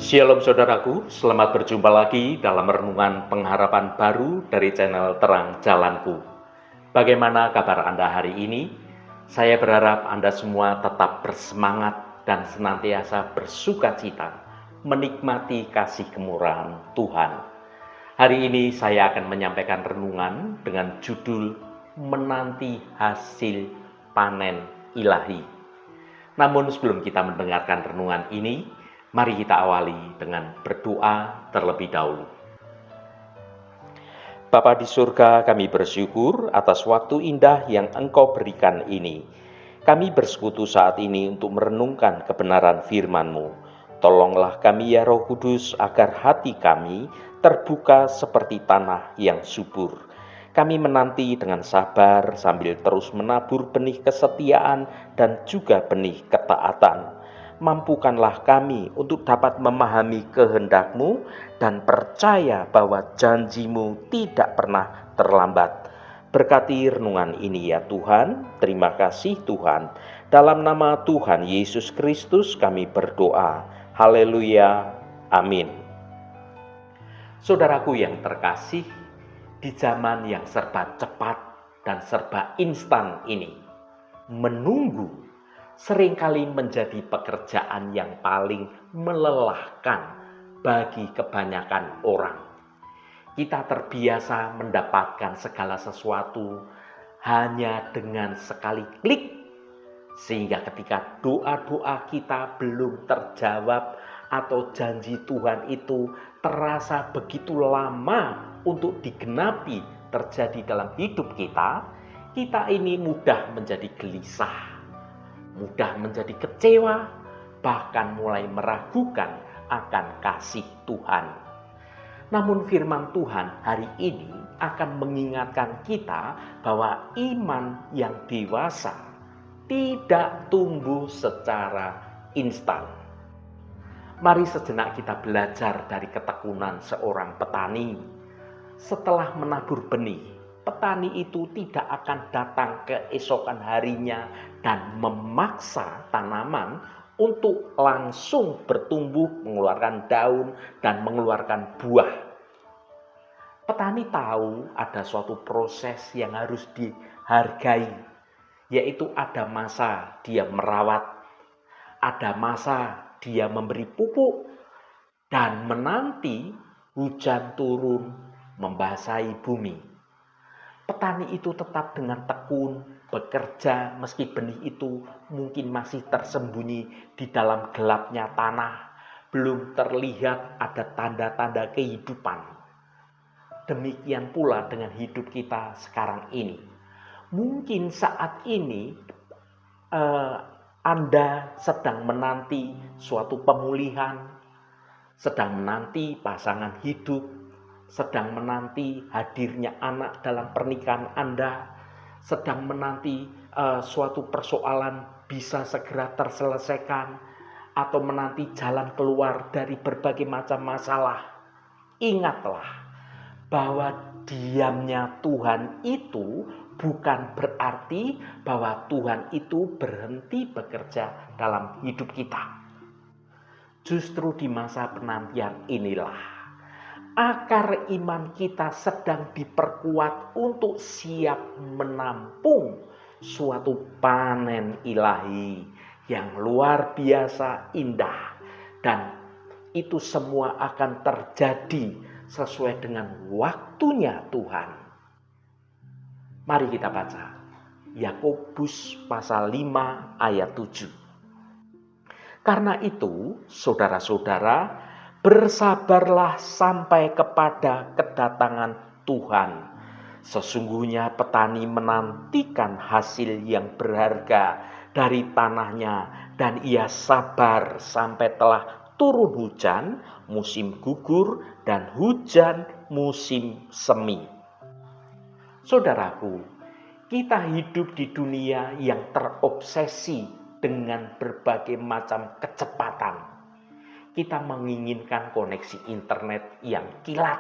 Shalom saudaraku, selamat berjumpa lagi dalam renungan pengharapan baru dari channel Terang Jalanku. Bagaimana kabar Anda hari ini? Saya berharap Anda semua tetap bersemangat dan senantiasa bersukacita, menikmati kasih kemurahan Tuhan. Hari ini saya akan menyampaikan renungan dengan judul Menanti Hasil Panen Ilahi. Namun sebelum kita mendengarkan renungan ini, mari kita awali dengan berdoa terlebih dahulu. Bapa di surga, kami bersyukur atas waktu indah yang Engkau berikan ini. Kami bersekutu saat ini untuk merenungkan kebenaran firman-Mu. Tolonglah kami ya Roh Kudus agar hati kami terbuka seperti tanah yang subur. Kami menanti dengan sabar sambil terus menabur benih kesetiaan dan juga benih ketaatan. Mampukanlah kami untuk dapat memahami kehendak-Mu dan percaya bahwa janji-Mu tidak pernah terlambat. Berkati renungan ini ya Tuhan. Terima kasih Tuhan. Dalam nama Tuhan Yesus Kristus kami berdoa. Haleluya. Amin. Saudaraku yang terkasih, di zaman yang serba cepat dan serba instan ini, menunggu seringkali menjadi pekerjaan yang paling melelahkan bagi kebanyakan orang. Kita terbiasa mendapatkan segala sesuatu hanya dengan sekali klik, sehingga ketika doa-doa kita belum terjawab atau janji Tuhan itu terasa begitu lama untuk digenapi terjadi dalam hidup kita, kita ini mudah menjadi gelisah, mudah menjadi kecewa, bahkan mulai meragukan akan kasih Tuhan. Namun firman Tuhan hari ini akan mengingatkan kita bahwa iman yang dewasa tidak tumbuh secara instan. Mari sejenak kita belajar dari ketekunan seorang petani. Setelah menabur benih, petani itu tidak akan datang keesokan harinya dan memaksa tanaman untuk langsung bertumbuh, mengeluarkan daun dan mengeluarkan buah. Petani tahu ada suatu proses yang harus dihargai, yaitu ada masa dia merawat, ada masa dia memberi pupuk, dan menanti hujan turun membasahi bumi. Petani itu tetap dengan tekun bekerja meski benih itu mungkin masih tersembunyi di dalam gelapnya tanah, belum terlihat ada tanda-tanda kehidupan. Demikian pula dengan hidup kita sekarang ini. Mungkin saat ini Anda sedang menanti suatu pemulihan, sedang menanti pasangan hidup, sedang menanti hadirnya anak dalam pernikahan Anda, sedang menanti suatu persoalan bisa segera terselesaikan, atau menanti jalan keluar dari berbagai macam masalah. Ingatlah bahwa diamnya Tuhan itu bukan berarti bahwa Tuhan itu berhenti bekerja dalam hidup kita. Justru di masa penantian inilah akar iman kita sedang diperkuat untuk siap menampung suatu panen ilahi yang luar biasa indah, dan itu semua akan terjadi sesuai dengan waktunya Tuhan. Mari kita baca Yakobus pasal 5 ayat 7. Karena itu, saudara-saudara, bersabarlah sampai kepada kedatangan Tuhan. Sesungguhnya petani menantikan hasil yang berharga dari tanahnya, dan ia sabar sampai telah turun hujan musim gugur dan hujan musim semi. Saudaraku, kita hidup di dunia yang terobsesi dengan berbagai macam kecepatan. Kita menginginkan koneksi internet yang kilat,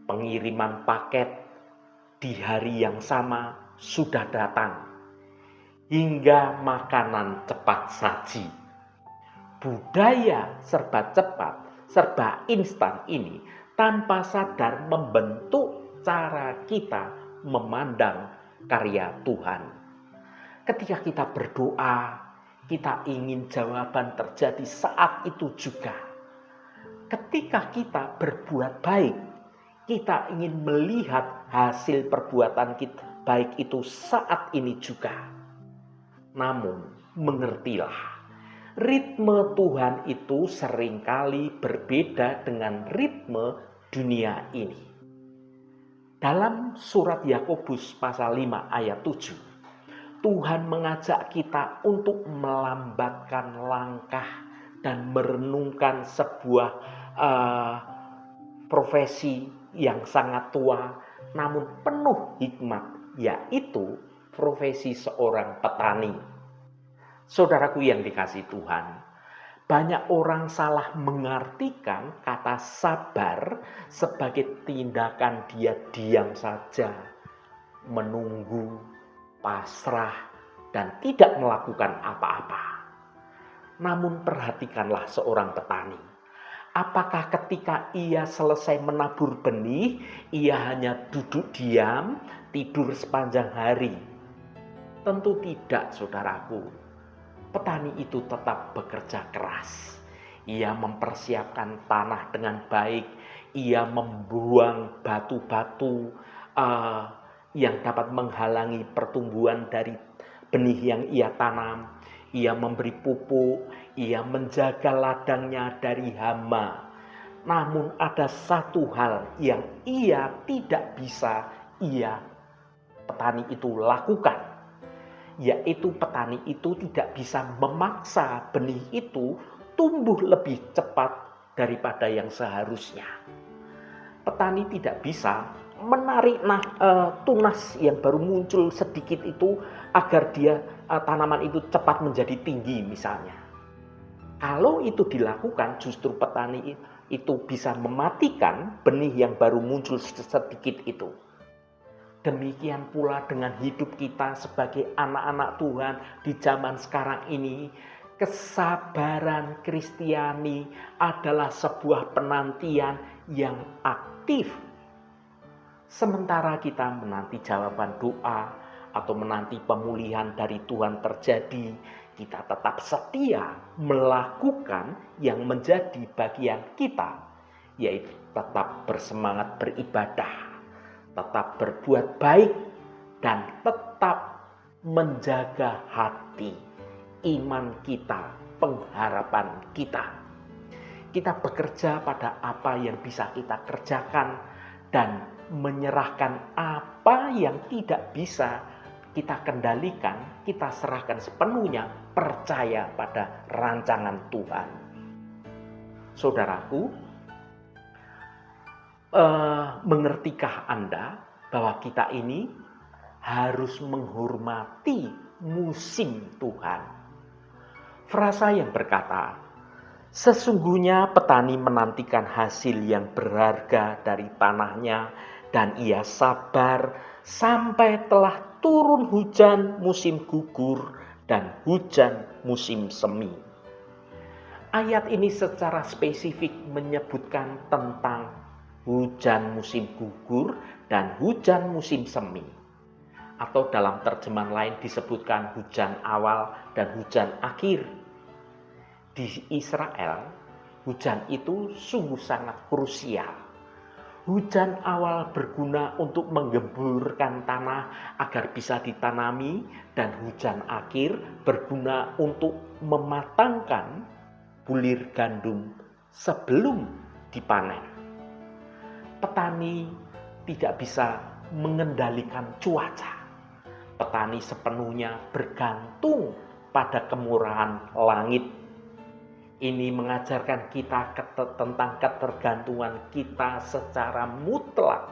pengiriman paket di hari yang sama sudah datang, hingga makanan cepat saji. budaya serba cepat, serba instan ini tanpa sadar membentuk cara kita memandang karya Tuhan. Ketika kita berdoa, kita ingin jawaban terjadi saat itu juga. Ketika kita berbuat baik, kita ingin melihat hasil perbuatan kita baik itu saat ini juga. Namun, mengertilah, ritme Tuhan itu seringkali berbeda dengan ritme dunia ini. Dalam surat Yakobus pasal 5 ayat 7, Tuhan mengajak kita untuk melambatkan langkah dan merenungkan sebuah profesi yang sangat tua namun penuh hikmat, yaitu profesi seorang petani. Saudaraku yang dikasihi Tuhan, banyak orang salah mengartikan kata sabar sebagai tindakan dia diam saja, menunggu, pasrah, dan tidak melakukan apa-apa. Namun perhatikanlah seorang petani. Apakah ketika ia selesai menabur benih, ia hanya duduk diam, tidur sepanjang hari? Tentu tidak, saudaraku. Petani itu tetap bekerja keras. Ia mempersiapkan tanah dengan baik. Ia membuang batu-batu yang dapat menghalangi pertumbuhan dari benih yang ia tanam. Ia memberi pupuk, ia menjaga ladangnya dari hama. Namun ada satu hal yang ia tidak bisa petani itu lakukan, yaitu petani itu tidak bisa memaksa benih itu tumbuh lebih cepat daripada yang seharusnya. Petani tidak bisa menarik tunas yang baru muncul sedikit itu agar tanaman itu cepat menjadi tinggi misalnya. Kalau itu dilakukan, justru petani itu bisa mematikan benih yang baru muncul sedikit itu. Demikian pula dengan hidup kita sebagai anak-anak Tuhan di zaman sekarang ini. Kesabaran Kristiani adalah sebuah penantian yang aktif. Sementara kita menanti jawaban doa atau menanti pemulihan dari Tuhan terjadi, kita tetap setia melakukan yang menjadi bagian kita, yaitu tetap bersemangat beribadah, tetap berbuat baik, dan tetap menjaga hati, iman kita, pengharapan kita. Kita bekerja pada apa yang bisa kita kerjakan dan menyerahkan apa yang tidak bisa kita kendalikan, kita serahkan sepenuhnya, percaya pada rancangan Tuhan. Saudaraku, mengertikah Anda bahwa kita ini harus menghormati musim Tuhan? Frasa yang berkata, sesungguhnya petani menantikan hasil yang berharga dari tanahnya, dan ia sabar sampai telah turun hujan musim gugur dan hujan musim semi. Ayat ini secara spesifik menyebutkan tentang hujan musim gugur dan hujan musim semi. Atau dalam terjemahan lain disebutkan hujan awal dan hujan akhir. Di Israel, hujan itu sungguh sangat krusial. Hujan awal berguna untuk menggemburkan tanah agar bisa ditanami, dan hujan akhir berguna untuk mematangkan bulir gandum sebelum dipanen. Petani tidak bisa mengendalikan cuaca. Petani sepenuhnya bergantung pada kemurahan langit. Ini mengajarkan kita tentang ketergantungan kita secara mutlak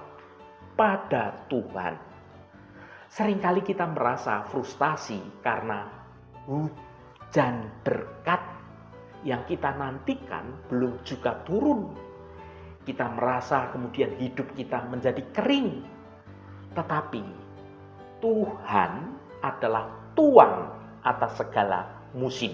pada Tuhan. Seringkali kita merasa frustasi karena hujan berkat yang kita nantikan belum juga turun. Kita merasa kemudian hidup kita menjadi kering. Tetapi Tuhan adalah tuan atas segala musim.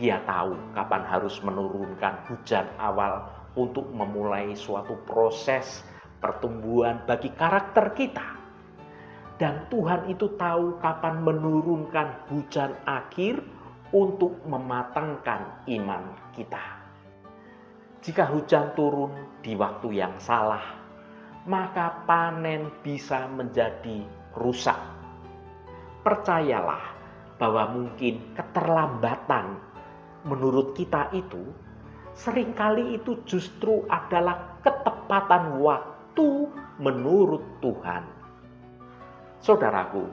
Dia tahu kapan harus menurunkan hujan awal untuk memulai suatu proses pertumbuhan bagi karakter kita. Dan Tuhan itu tahu kapan menurunkan hujan akhir untuk mematangkan iman kita. Jika hujan turun di waktu yang salah, maka panen bisa menjadi rusak. Percayalah bahwa mungkin keterlambatan menurut kita itu seringkali itu justru adalah ketepatan waktu menurut Tuhan. Saudaraku,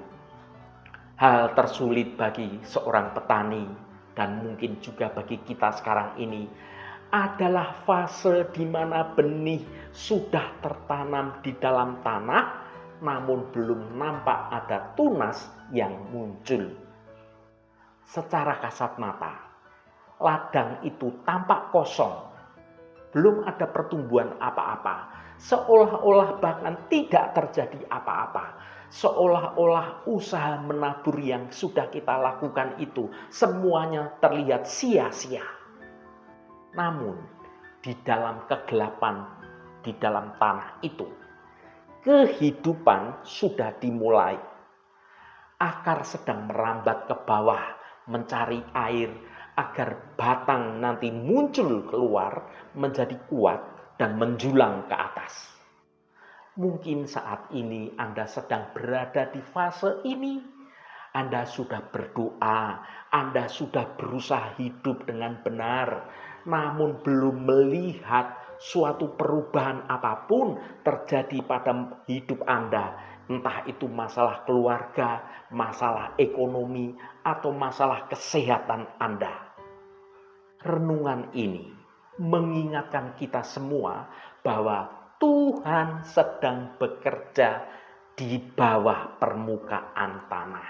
hal tersulit bagi seorang petani dan mungkin juga bagi kita sekarang ini adalah fase di mana benih sudah tertanam di dalam tanah, namun belum nampak ada tunas yang muncul. Secara kasat mata, ladang itu tampak kosong, belum ada pertumbuhan apa-apa, seolah-olah bahkan tidak terjadi apa-apa, seolah-olah usaha menabur yang sudah kita lakukan itu semuanya terlihat sia-sia. Namun di dalam kegelapan, di dalam tanah itu, kehidupan sudah dimulai. Akar sedang merambat ke bawah mencari air agar batang nanti muncul keluar menjadi kuat dan menjulang ke atas. Mungkin saat ini Anda sedang berada di fase ini. Anda sudah berdoa, Anda sudah berusaha hidup dengan benar, namun belum melihat suatu perubahan apapun terjadi pada hidup Anda. Entah itu masalah keluarga, masalah ekonomi, atau masalah kesehatan Anda. Renungan ini mengingatkan kita semua bahwa Tuhan sedang bekerja di bawah permukaan tanah.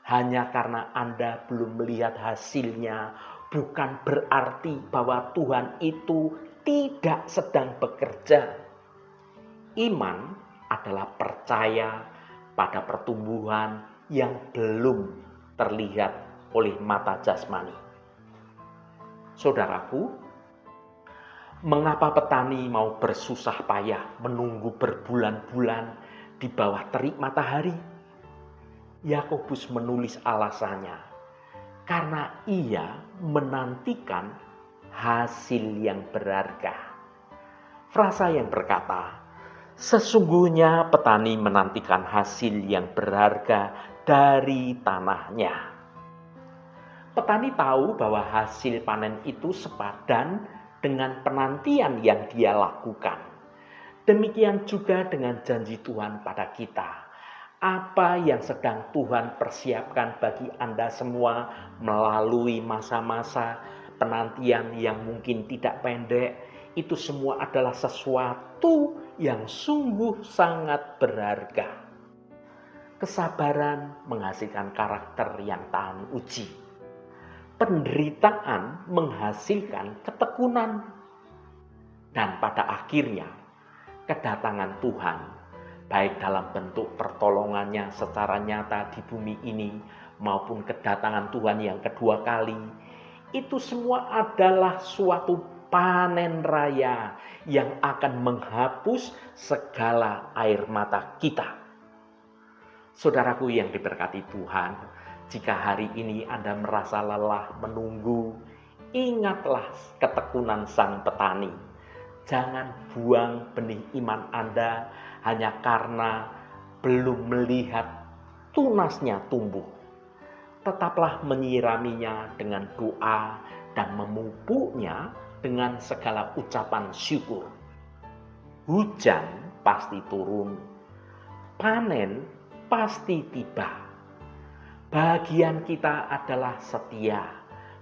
Hanya karena Anda belum melihat hasilnya, bukan berarti bahwa Tuhan itu tidak sedang bekerja. Iman adalah percaya pada pertumbuhan yang belum terlihat oleh mata jasmani. Saudaraku, mengapa petani mau bersusah payah menunggu berbulan-bulan di bawah terik matahari? Yakobus menulis alasannya, karena ia menantikan hasil yang berharga. Frasa yang berkata, sesungguhnya petani menantikan hasil yang berharga dari tanahnya. Petani tahu bahwa hasil panen itu sepadan dengan penantian yang dia lakukan. Demikian juga dengan janji Tuhan pada kita. Apa yang sedang Tuhan persiapkan bagi Anda semua melalui masa-masa penantian yang mungkin tidak pendek, itu semua adalah sesuatu yang sungguh sangat berharga. Kesabaran menghasilkan karakter yang tahan uji. Penderitaan menghasilkan ketekunan. Dan pada akhirnya, kedatangan Tuhan, baik dalam bentuk pertolongannya secara nyata di bumi ini maupun kedatangan Tuhan yang kedua kali, itu semua adalah suatu panen raya yang akan menghapus segala air mata kita. Saudaraku yang diberkati Tuhan, jika hari ini Anda merasa lelah menunggu, ingatlah ketekunan sang petani. Jangan buang benih iman Anda hanya karena belum melihat tunasnya tumbuh. Tetaplah menyiraminya dengan doa dan memupuknya dengan segala ucapan syukur. Hujan pasti turun, panen pasti tiba. Bagian kita adalah setia.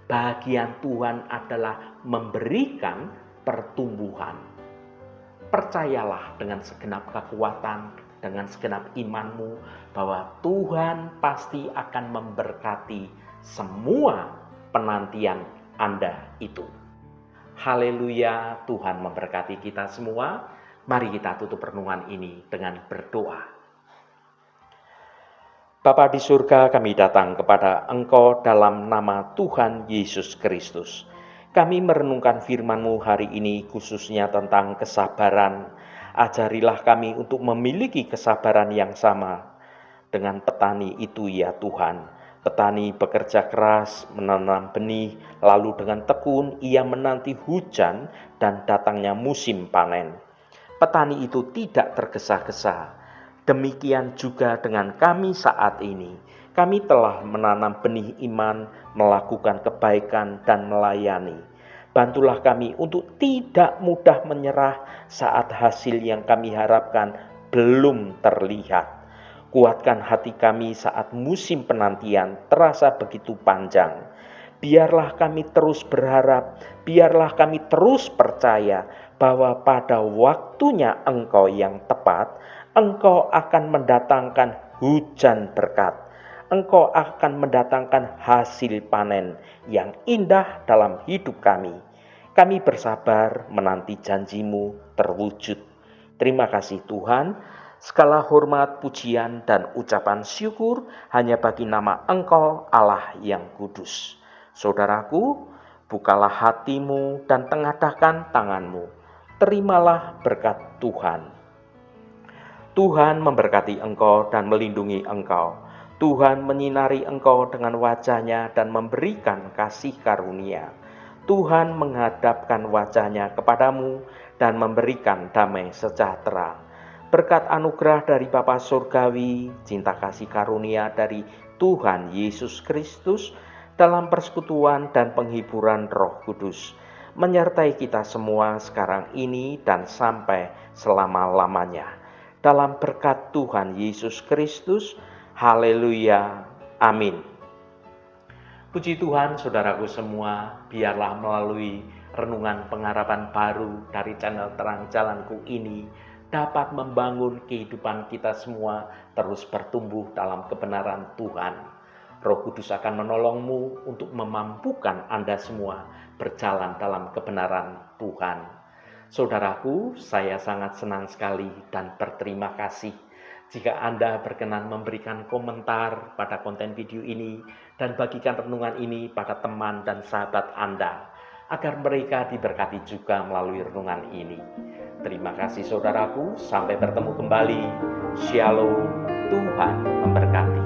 Bagian Tuhan adalah memberikan pertumbuhan. Percayalah dengan segenap kekuatan, dengan segenap imanmu bahwa Tuhan pasti akan memberkati semua penantian Anda itu. Haleluya, Tuhan memberkati kita semua. Mari kita tutup renungan ini dengan berdoa. Bapa di surga, kami datang kepada Engkau dalam nama Tuhan Yesus Kristus. Kami merenungkan firman-Mu hari ini khususnya tentang kesabaran. Ajarilah kami untuk memiliki kesabaran yang sama dengan petani itu ya Tuhan. Petani bekerja keras menanam benih, lalu dengan tekun ia menanti hujan dan datangnya musim panen. Petani itu tidak tergesa-gesa. Demikian juga dengan kami saat ini. Kami telah menanam benih iman, melakukan kebaikan dan melayani. Bantulah kami untuk tidak mudah menyerah saat hasil yang kami harapkan belum terlihat. Kuatkan hati kami saat musim penantian terasa begitu panjang. Biarlah kami terus berharap, biarlah kami terus percaya bahwa pada waktunya Engkau yang tepat, Engkau akan mendatangkan hujan berkat. Engkau akan mendatangkan hasil panen yang indah dalam hidup kami. Kami bersabar menanti janji-Mu terwujud. Terima kasih Tuhan. Segala hormat, pujian, dan ucapan syukur hanya bagi nama Engkau Allah yang kudus. Saudaraku, bukalah hatimu dan tengadahkan tanganmu. Terimalah berkat Tuhan. Tuhan memberkati engkau dan melindungi engkau. Tuhan menyinari engkau dengan wajah-Nya dan memberikan kasih karunia. Tuhan menghadapkan wajah-Nya kepadamu dan memberikan damai sejahtera. Berkat anugerah dari Bapa Surgawi, cinta kasih karunia dari Tuhan Yesus Kristus, dalam persekutuan dan penghiburan Roh Kudus, menyertai kita semua sekarang ini dan sampai selama-lamanya. Dalam berkat Tuhan Yesus Kristus, haleluya, amin. Puji Tuhan, saudaraku semua, biarlah melalui renungan pengharapan baru dari channel Terang Jalanku ini dapat membangun kehidupan kita semua terus bertumbuh dalam kebenaran Tuhan. Roh Kudus akan menolongmu untuk memampukan Anda semua berjalan dalam kebenaran Tuhan. Saudaraku, saya sangat senang sekali dan berterima kasih jika Anda berkenan memberikan komentar pada konten video ini dan bagikan renungan ini pada teman dan sahabat Anda, agar mereka diberkati juga melalui renungan ini. Terima kasih saudaraku, sampai bertemu kembali. Shalom, Tuhan memberkati.